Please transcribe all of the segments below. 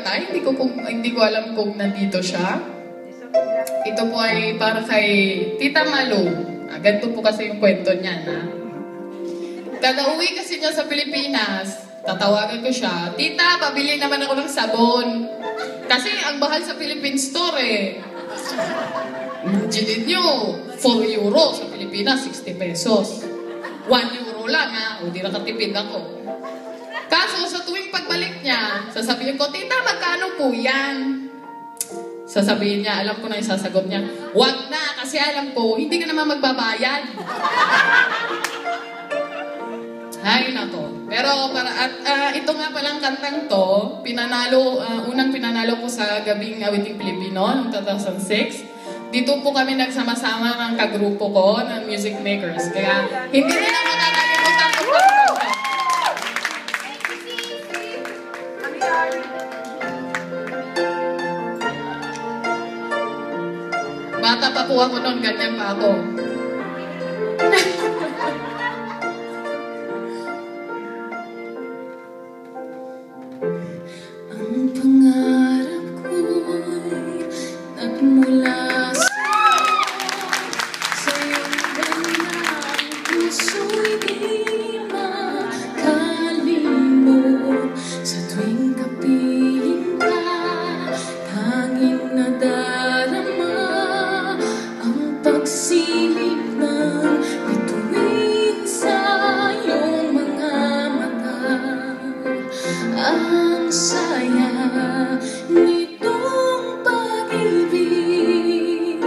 na. Hindi ko alam kung nandito siya. Ito po ay para kay Tita Malu. Ganito po kasi yung kwento niya na. Kada uwi kasi niya sa Pilipinas, tatawagan ko siya, Tita, pabili naman ako ng sabon. Kasi ang bahal sa Philippine Store eh. Imagine nyo, 4 euro sa Pilipinas, 60 pesos. 1 euro lang ha, o di nakatipid ako. Kaso sa tuwing pagbalik niya, sasabihin ko, Tita, magkano po yan? Sasabihin niya, alam ko na yung sasagot niya, wag na, kasi alam ko, hindi ka naman magbabayad. Ay, nako. Pero, ito nga palang kantang to, unang pinanalo ko sa Gabing Awiting Pilipino noong 2006. Dito po kami nagsama-sama ng kagrupo ko ng music makers. Kaya, hindi nila makakalimutan ko pa ito. Bata pa po ako noon, ganyan pa ako. Ang pangarap ko'y nagmula sa'yong gandang puso'y di makalimot. Sa tuwing kapiling ka, tanging nadarama ang pagsilip ng bituin sa iyong mga mata. Ang saya nitong pag-ibig,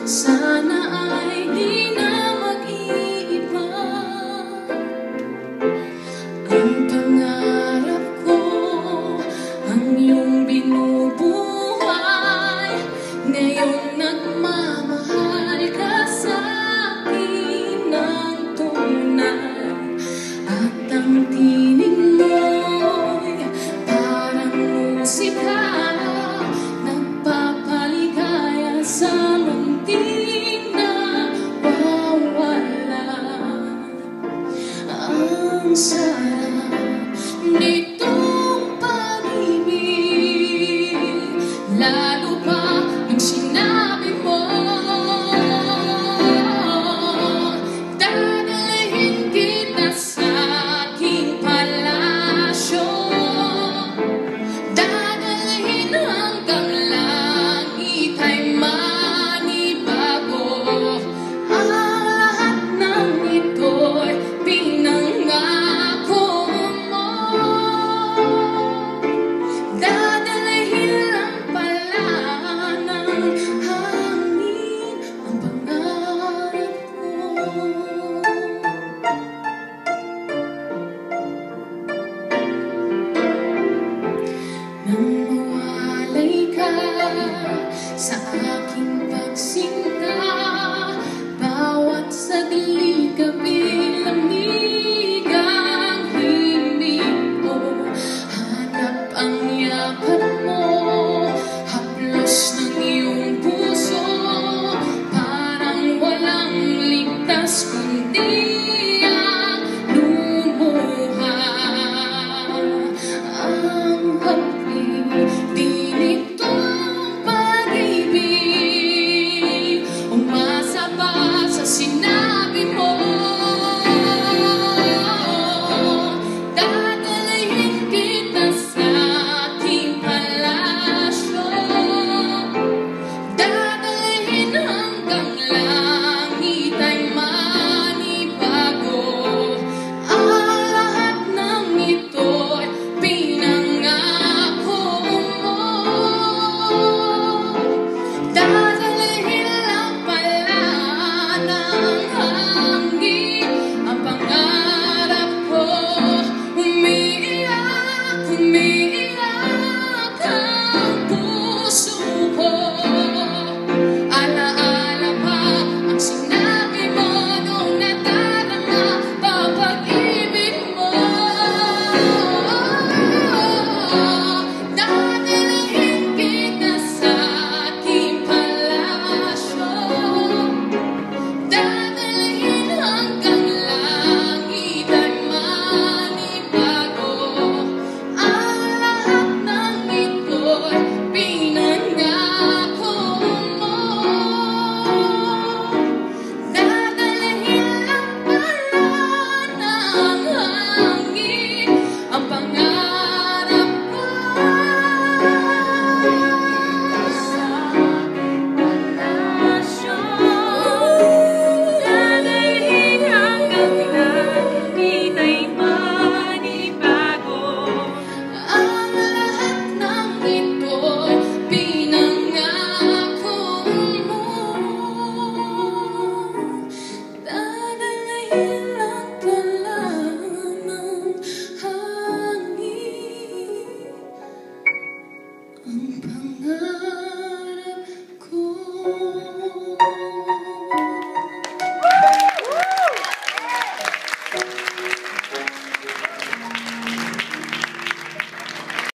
sana ay di na mag-iiba. Ang pangarap ko, ang iyong binubuhay, ngayong nagmamahal ka sa akin ng tunay. At ang tinig mo'y parang musika, nagpapaligaya sa munting nawawala. Ang sarap nitong pag-ibig, lalo pa nung sinabi mo, dadalhin kita sa aking palasyo, dadalhin hanggang langit ay manibago. Ang lahat ng ito'y pinangako mo, dadalhin lang pala ng hangin ang pangarap ko. Nang mawalay ka sa aking pagsinta, bawat saglit kapilamig ang himig ko. Hanap ang yakap mo, haplos ng iyong puso, parang walang ligtas kundi ang lumuha. Ang hapdi nitong pag-ibig, umasa pa sa sinabi mo, dadalhin kita sa aking palasyo. ang